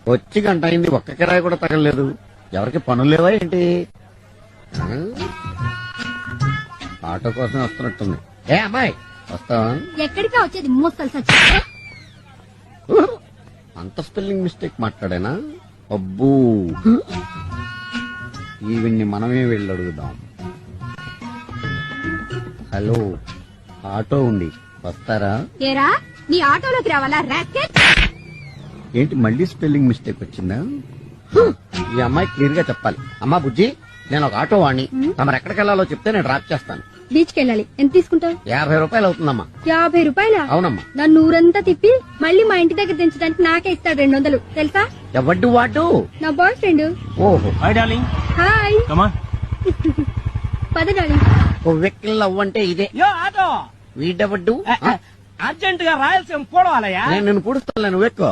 వచ్చి గంట అయింది, ఒక్క కిరాయి కూడా తగలలేదు. ఎవరికి పనులు లేవా ఏంటి? ఆటో కోసం వస్తున్నట్టుంది. ఏ అమ్మాయి వస్తావా? ఎక్కడికా వచ్చేది మోస్తలు సచ్చి. అంత స్పెల్లింగ్ మిస్టేక్ మాట్లాడేనా? అబ్బూ, ఈవిడ్ని మనమే వెళ్ళి అడుగుదాం. హలో, ఆటో ఉంది, వస్తారా? ఏరా నీ ఆటోలోకి రావాలా రాకెట్? ఏంటి మళ్ళీ స్పెల్లింగ్ మిస్టేక్ వచ్చిందా? ఈ అమ్మాయి క్లియర్ గా చెప్పాలి. అమ్మా బుజ్జి, నేను ఒక ఆటో వాడిని, తమరు ఎక్కడికి వెళ్లాలో చెప్తే నేను డ్రాప్ చేస్తాను. బీచ్ కి వెళ్ళాలి. ఎంత తీసుకుంటావు? 50 రూపాయలు అవుతుందమ్మా. 50 రూపాయలా? అవునమ్మా. నన్ను ఊరంతా తిప్పి మళ్ళీ మా ఇంటి దగ్గర దించడానికి నాకే ఇస్తాడు 200 తెలుసా? ఎవడ్డు వాడు? నా బాయ్ ఫ్రెండ్. ఓహో, hi darling. Hi. Come on. పద డార్లింగ్. ఓ వెక్కిల్ అవ్వంటే ఇదే. యో ఆటో. వీడెవడ్డు? అర్జెంట్ గా రాయలసీమ పోవాలయ్యా. నేను నిన్ను పూడుస్తాను, నువ్వు ఎక్కువ.